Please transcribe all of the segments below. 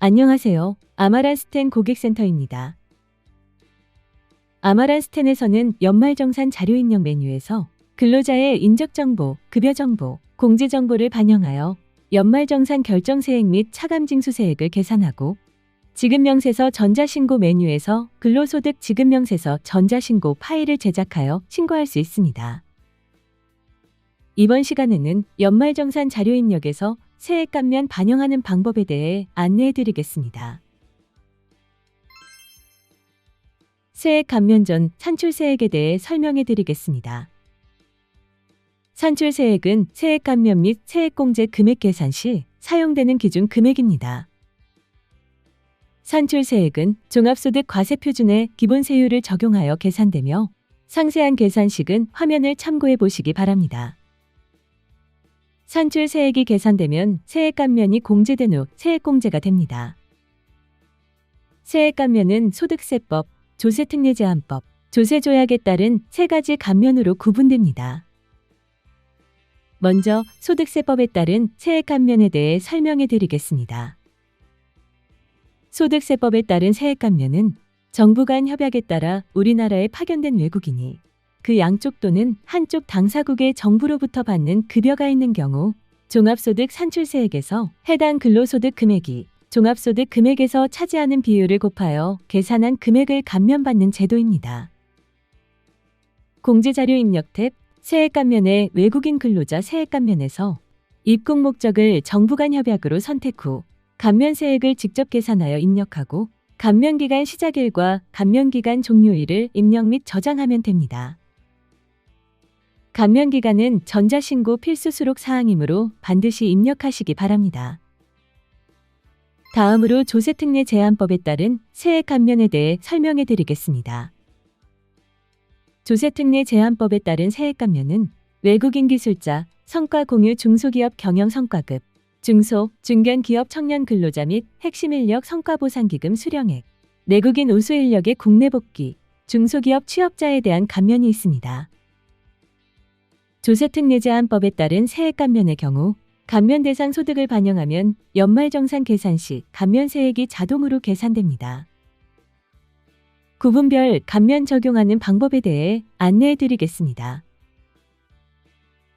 안녕하세요. 아마란스텐 고객센터입니다. 아마란스텐에서는 연말정산 자료 입력 메뉴에서 근로자의 인적정보, 급여정보, 공제정보를 반영하여 연말정산 결정세액 및 차감징수세액을 계산하고, 지급명세서 전자신고 메뉴에서 근로소득 지급명세서 전자신고 파일을 제작하여 신고할 수 있습니다. 이번 시간에는 연말정산 자료 입력에서 세액 감면 반영하는 방법에 대해 안내해 드리겠습니다. 세액 감면 전 산출세액에 대해 설명해 드리겠습니다. 산출세액은 세액 감면 및 세액공제 금액 계산 시 사용되는 기준 금액입니다. 산출세액은 종합소득 과세표준의 기본세율을 적용하여 계산되며, 상세한 계산식은 화면을 참고해 보시기 바랍니다. 산출세액이 계산되면 세액 감면이 공제된 후 세액공제가 됩니다. 세액 감면은 소득세법, 조세특례제한법, 조세조약에 따른 세 가지 감면으로 구분됩니다. 먼저 소득세법에 따른 세액 감면에 대해 설명해 드리겠습니다. 소득세법에 따른 세액 감면은 정부 간 협약에 따라 우리나라에 파견된 외국인이 그 양쪽 또는 한쪽 당사국의 정부로부터 받는 급여가 있는 경우 종합소득 산출세액에서 해당 근로소득 금액이 종합소득 금액에서 차지하는 비율을 곱하여 계산한 금액을 감면받는 제도입니다. 공제자료 입력 탭 세액 감면의 외국인 근로자 세액 감면에서 입국 목적을 정부 간 협약으로 선택 후 감면세액을 직접 계산하여 입력하고, 감면기간 시작일과 감면기간 종료일을 입력 및 저장하면 됩니다. 감면기간은 전자신고 필수 수록 사항이므로 반드시 입력하시기 바랍니다. 다음으로 조세특례제한법에 따른 세액 감면에 대해 설명해 드리겠습니다. 조세특례제한법에 따른 세액 감면은 외국인 기술자, 성과공유 중소기업 경영성과급, 중소, 중견기업 청년 근로자 및 핵심인력 성과보상기금 수령액, 내국인 우수인력의 국내 복귀, 중소기업 취업자에 대한 감면이 있습니다. 조세특례제한법에 따른 세액 감면의 경우 감면 대상 소득을 반영하면 연말정산 계산 시 감면세액이 자동으로 계산됩니다. 구분별 감면 적용하는 방법에 대해 안내해 드리겠습니다.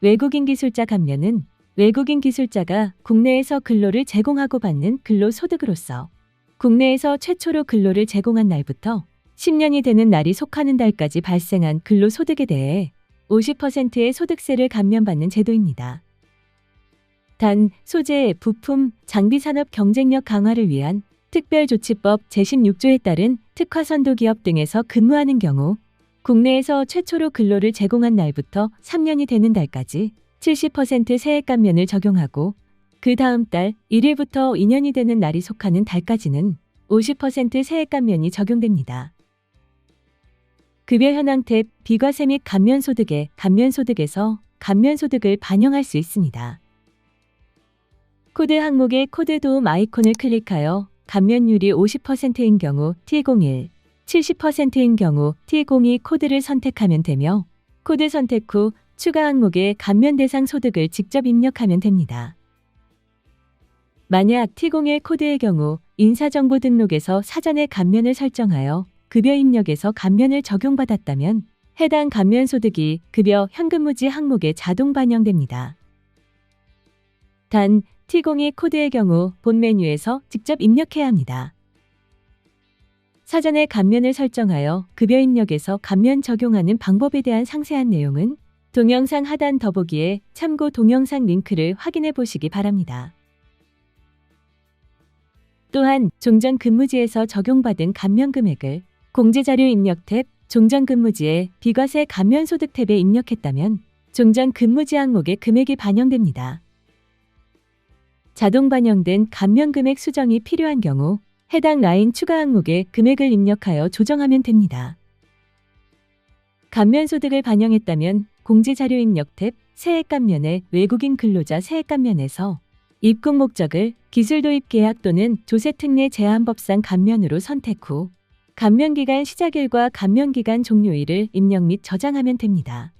외국인 기술자 감면은 외국인 기술자가 국내에서 근로를 제공하고 받는 근로소득으로서 국내에서 최초로 근로를 제공한 날부터 10년이 되는 날이 속하는 달까지 발생한 근로소득에 대해 50%의 소득세를 감면받는 제도입니다. 단, 소재, 부품, 장비산업 경쟁력 강화를 위한 특별조치법 제16조에 따른 특화선도기업 등에서 근무하는 경우 국내에서 최초로 근로를 제공한 날부터 3년이 되는 달까지 70% 세액 감면을 적용하고, 그 다음 달 1일부터 2년이 되는 날이 속하는 달까지는 50% 세액 감면이 적용됩니다. 급여 현황 탭 비과세 및 감면소득에 감면소득에서 감면소득을 반영할 수 있습니다. 코드 항목의 코드 도움 아이콘을 클릭하여 감면율이 50%인 경우 T01, 70%인 경우 T02 코드를 선택하면 되며, 코드 선택 후 추가 항목의 감면 대상 소득을 직접 입력하면 됩니다. 만약 T01 코드의 경우 인사정보 등록에서 사전에 감면을 설정하여 급여 입력에서 감면을 적용받았다면 해당 감면 소득이 급여 현금무지 항목에 자동 반영됩니다. 단, T02 코드의 경우 본 메뉴에서 직접 입력해야 합니다. 사전에 감면을 설정하여 급여 입력에서 감면 적용하는 방법에 대한 상세한 내용은 동영상 하단 더보기에 참고 동영상 링크를 확인해 보시기 바랍니다. 또한 종전근무지에서 적용받은 감면 금액을 공제자료 입력 탭 종전근무지에 비과세 감면소득 탭에 입력했다면 종전근무지 항목에 금액이 반영됩니다. 자동 반영된 감면 금액 수정이 필요한 경우 해당 라인 추가 항목에 금액을 입력하여 조정하면 됩니다. 감면소득을 반영했다면 공제자료 입력 탭 세액 감면의 외국인 근로자 세액 감면에서 입국 목적을 기술도입 계약 또는 조세특례 제한법상 감면으로 선택 후 감면기간 시작일과 감면기간 종료일을 입력 및 저장하면 됩니다.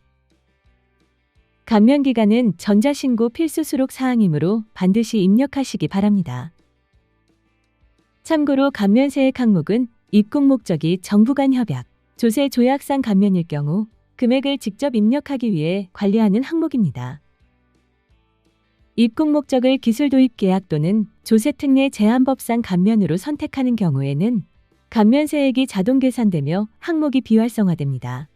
감면기간은 전자신고 필수 수록 사항이므로 반드시 입력하시기 바랍니다. 참고로 감면세액 항목은 입국 목적이 정부 간 협약, 조세 조약상 감면일 경우 금액을 직접 입력하기 위해 관리하는 항목입니다. 입국 목적을 기술 도입 계약 또는 조세 특례 제한법상 감면으로 선택하는 경우에는 감면세액이 자동 계산되며 항목이 비활성화됩니다.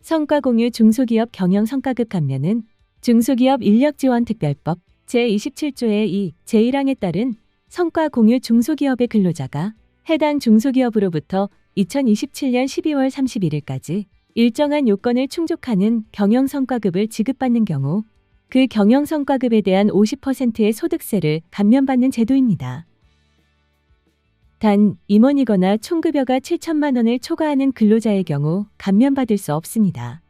성과 공유 중소기업 경영 성과급 감면은 중소기업 인력지원특별법 제27조의 2, 제1항에 따른 성과 공유 중소기업의 근로자가 해당 중소기업으로부터 2027년 12월 31일까지 일정한 요건을 충족하는 경영성과급을 지급받는 경우 그 경영성과급에 대한 50%의 소득세를 감면받는 제도입니다. 단, 임원이거나 총급여가 7천만 원을 초과하는 근로자의 경우 감면받을 수 없습니다.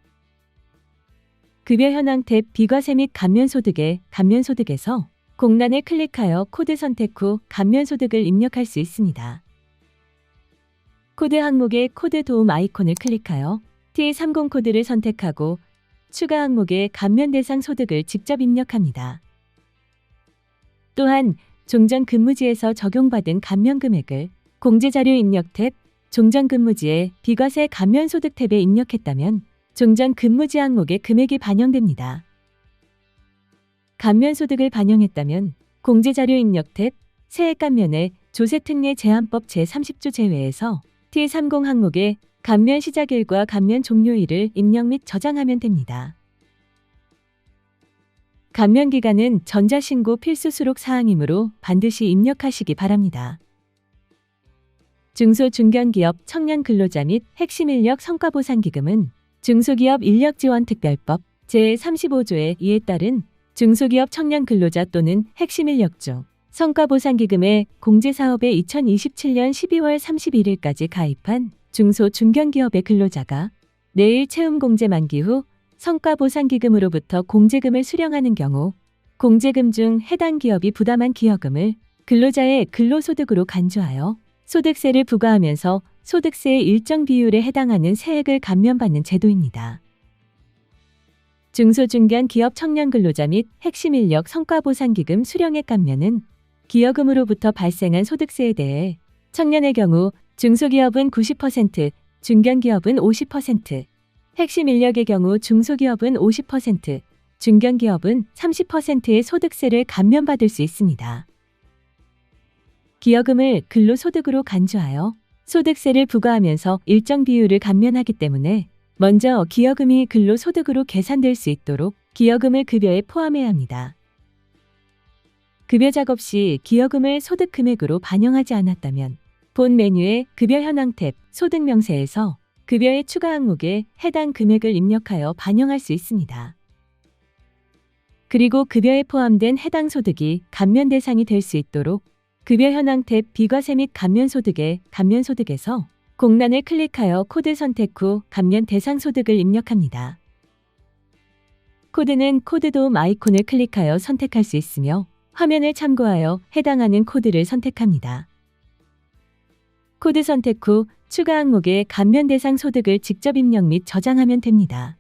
급여 현황 탭 비과세 및 감면소득에 감면소득에서 공란을 클릭하여 코드 선택 후 감면소득을 입력할 수 있습니다. 코드 항목의 코드 도움 아이콘을 클릭하여 T30 코드를 선택하고 추가 항목의 감면 대상 소득을 직접 입력합니다. 또한 종전 근무지에서 적용받은 감면 금액을 공제자료 입력 탭 종전 근무지에 비과세 감면 소득 탭에 입력했다면 종전 근무지 항목의 금액이 반영됩니다. 감면 소득을 반영했다면 공제자료 입력 탭 세액 감면의 조세특례 제한법 제30조 제외에서 T30 항목에 감면 시작일과 감면 종료일을 입력 및 저장하면 됩니다. 감면 기간은 전자신고 필수 수록 사항이므로 반드시 입력하시기 바랍니다. 중소중견기업 청년 근로자 및 핵심 인력 성과보상기금은 중소기업 인력지원특별법 제35조의 2에 따른 중소기업 청년 근로자 또는 핵심 인력 중 성과보상기금에 공제사업에 2027년 12월 31일까지 가입한 중소중견기업의 근로자가 내일 채움공제 만기 후 성과보상기금으로부터 공제금을 수령하는 경우 공제금 중 해당 기업이 부담한 기여금을 근로자의 근로소득으로 간주하여 소득세를 부과하면서 소득세의 일정 비율에 해당하는 세액을 감면받는 제도입니다. 중소중견 기업 청년 근로자 및 핵심 인력 성과보상기금 수령액 감면은 기여금으로부터 발생한 소득세에 대해 청년의 경우 중소기업은 90%, 중견기업은 50%, 핵심 인력의 경우 중소기업은 50%, 중견기업은 30%의 소득세를 감면받을 수 있습니다. 기여금을 근로소득으로 간주하여 소득세를 부과하면서 일정 비율을 감면하기 때문에 먼저 기여금이 근로소득으로 계산될 수 있도록 기여금을 급여에 포함해야 합니다. 급여 작업 시 기여금을 소득 금액으로 반영하지 않았다면 본 메뉴의 급여 현황 탭 소득 명세에서 급여의 추가 항목에 해당 금액을 입력하여 반영할 수 있습니다. 그리고 급여에 포함된 해당 소득이 감면 대상이 될 수 있도록 급여 현황 탭 비과세 및 감면소득에 감면소득에서 공란을 클릭하여 코드 선택 후 감면 대상 소득을 입력합니다. 코드는 코드 도움 아이콘을 클릭하여 선택할 수 있으며 화면을 참고하여 해당하는 코드를 선택합니다. 코드 선택 후 추가 항목에 감면 대상 소득을 직접 입력 및 저장하면 됩니다.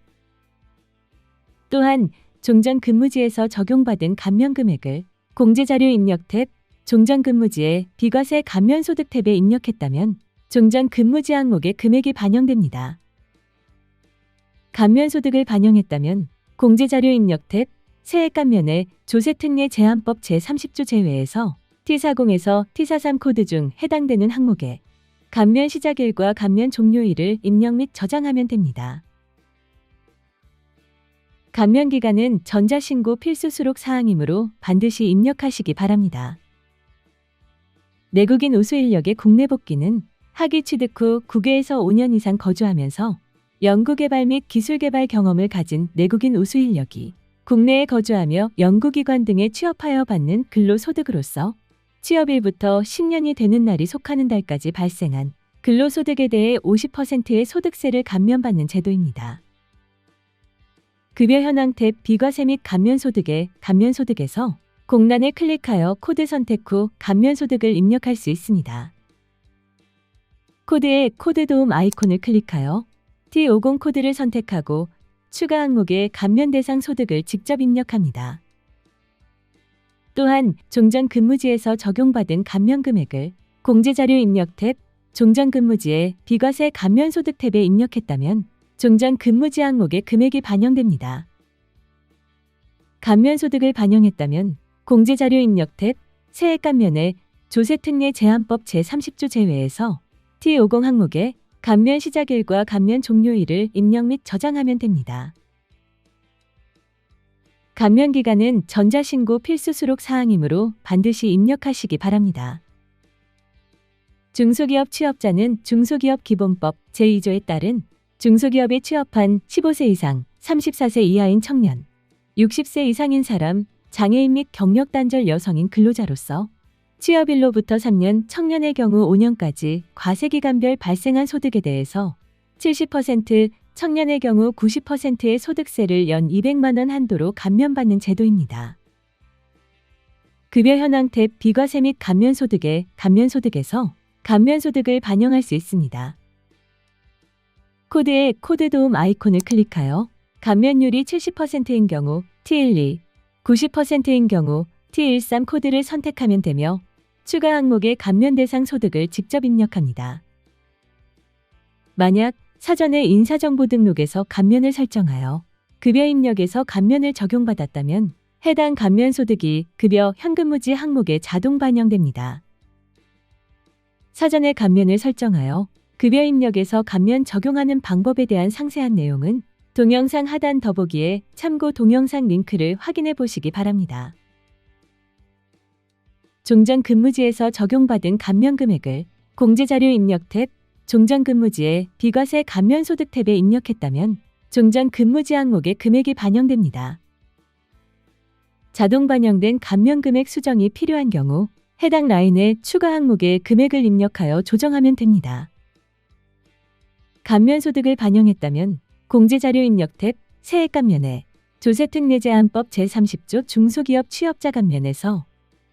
또한 종전 근무지에서 적용받은 감면 금액을 공제자료 입력 탭 종전 근무지에 비과세 감면 소득 탭에 입력했다면 종전 근무지 항목의 금액이 반영됩니다. 감면 소득을 반영했다면 공제자료 입력 탭 세액 감면의 조세특례 제한법 제30조 제외에서 T40에서 T43 코드 중 해당되는 항목에 감면 시작일과 감면 종료일을 입력 및 저장하면 됩니다. 감면 기간은 전자신고 필수 수록 사항이므로 반드시 입력하시기 바랍니다. 내국인 우수 인력의 국내 복귀는 학위 취득 후 국외에서 5년 이상 거주하면서 연구개발 및 기술개발 경험을 가진 내국인 우수 인력이 국내에 거주하며 연구기관 등에 취업하여 받는 근로소득으로서 취업일부터 10년이 되는 날이 속하는 달까지 발생한 근로소득에 대해 50%의 소득세를 감면받는 제도입니다. 급여 현황 탭 비과세 및 감면소득에 감면소득에서 공란을 클릭하여 코드 선택 후 감면소득을 입력할 수 있습니다. 코드의 코드 도움 아이콘을 클릭하여 T50 코드를 선택하고 추가 항목에 감면 대상 소득을 직접 입력합니다. 또한 종전 근무지에서 적용받은 감면 금액을 공제자료 입력 탭 종전 근무지에 비과세 감면 소득 탭에 입력했다면 종전 근무지 항목에 금액이 반영됩니다. 감면 소득을 반영했다면 공제자료 입력 탭 세액 감면에 조세특례 제한법 제30조 제외에서 T50 항목에 감면 시작일과 감면 종료일을 입력 및 저장하면 됩니다. 감면 기간은 전자신고 필수 수록 사항이므로 반드시 입력하시기 바랍니다. 중소기업 취업자는 중소기업기본법 제2조에 따른 중소기업에 취업한 15세 이상 34세 이하인 청년, 60세 이상인 사람, 장애인 및 경력단절 여성인 근로자로서 취업일로부터 3년, 청년의 경우 5년까지 과세기간별 발생한 소득에 대해서 70%, 청년의 경우 90%의 소득세를 연 200만 원 한도로 감면받는 제도입니다. 급여 현황 탭 비과세 및 감면소득에 감면소득에서 감면소득을 반영할 수 있습니다. 코드에 코드 도움 아이콘을 클릭하여 감면율이 70%인 경우 T12, 90%인 경우 T13 코드를 선택하면 되며 추가 항목의 감면 대상 소득을 직접 입력합니다. 만약 사전에 인사정보 등록에서 감면을 설정하여 급여 입력에서 감면을 적용받았다면 해당 감면 소득이 급여 현금무지 항목에 자동 반영됩니다. 사전에 감면을 설정하여 급여 입력에서 감면 적용하는 방법에 대한 상세한 내용은 동영상 하단 더보기에 참고 동영상 링크를 확인해 보시기 바랍니다. 종전 근무지에서 적용받은 감면 금액을 공제자료 입력 탭 종전 근무지에 비과세 감면 소득 탭에 입력했다면 종전 근무지 항목에 금액이 반영됩니다. 자동 반영된 감면 금액 수정이 필요한 경우 해당 라인에 추가 항목에 금액을 입력하여 조정하면 됩니다. 감면 소득을 반영했다면 공제자료 입력 탭 세액 감면에 조세특례 제한법 제30조 중소기업 취업자 감면에서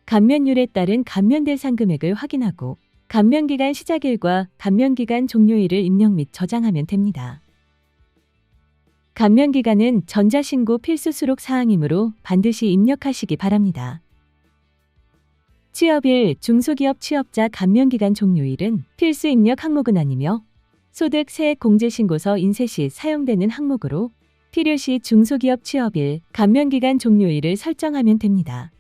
감면율에 따른 감면 대상 금액을 확인하고 감면기간 시작일과 감면기간 종료일을 입력 및 저장하면 됩니다. 감면기간은 전자신고 필수 수록 사항이므로 반드시 입력하시기 바랍니다. 취업일 중소기업 취업자 감면기간 종료일은 필수 입력 항목은 아니며 소득 세액 공제신고서 인쇄 시 사용되는 항목으로 필요시 중소기업 취업일 감면기간 종료일을 설정하면 됩니다.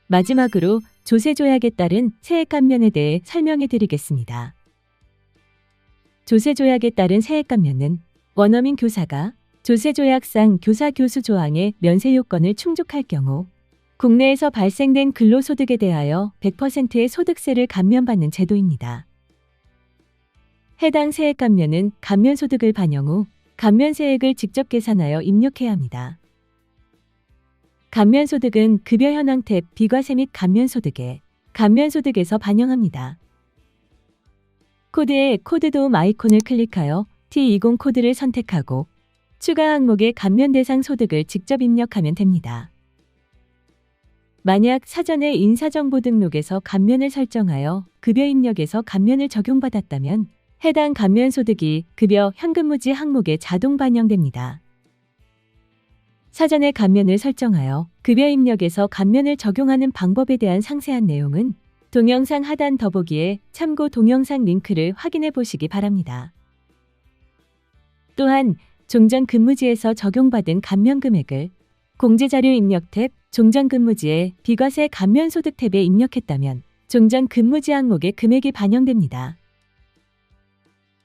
마지막으로 조세조약에 따른 세액 감면에 대해 설명해 드리겠습니다. 조세조약에 따른 세액 감면은 원어민 교사가 조세조약상 교사-교수 조항의 면세 요건을 충족할 경우 국내에서 발생된 근로소득에 대하여 100%의 소득세를 감면받는 제도입니다. 해당 세액 감면은 감면소득을 반영 후 감면세액을 직접 계산하여 입력해야 합니다. 감면소득은 급여 현황 탭 비과세 및 감면소득에 감면소득에서 반영합니다. 코드에 코드 도움 아이콘을 클릭하여 T20 코드를 선택하고 추가 항목의 감면 대상 소득을 직접 입력하면 됩니다. 만약 사전에 인사정보 등록에서 감면을 설정하여 급여 입력에서 감면을 적용받았다면 해당 감면 소득이 급여 현금무지 항목에 자동 반영됩니다. 사전에 감면을 설정하여 급여 입력에서 감면을 적용하는 방법에 대한 상세한 내용은 동영상 하단 더보기에 참고 동영상 링크를 확인해 보시기 바랍니다. 또한 종전 근무지에서 적용받은 감면 금액을 공제자료 입력 탭 종전 근무지에 비과세 감면 소득 탭에 입력했다면 종전 근무지 항목에 금액이 반영됩니다.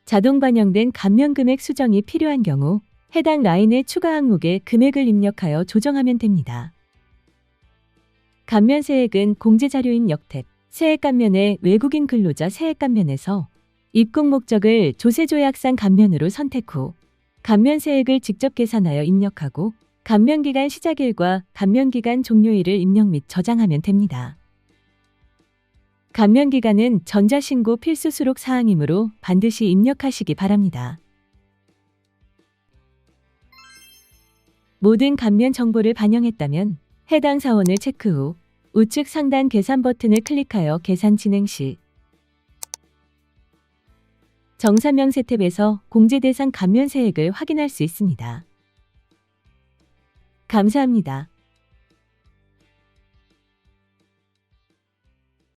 자동 반영된 감면 금액 수정이 필요한 경우 해당 라인의 추가 항목에 금액을 입력하여 조정하면 됩니다. 감면세액은 공제자료 입력 탭 세액 감면의 외국인 근로자 세액 감면에서 입국 목적을 조세조약상 감면으로 선택 후 감면세액을 직접 계산하여 입력하고 감면기간 시작일과 감면기간 종료일을 입력 및 저장하면 됩니다. 감면기간은 전자신고 필수 수록 사항이므로 반드시 입력하시기 바랍니다. 모든 감면 정보를 반영했다면 해당 사원을 체크 후 우측 상단 계산 버튼을 클릭하여 계산 진행 시 정산명세 탭에서 공제 대상 감면세액을 확인할 수 있습니다. 감사합니다.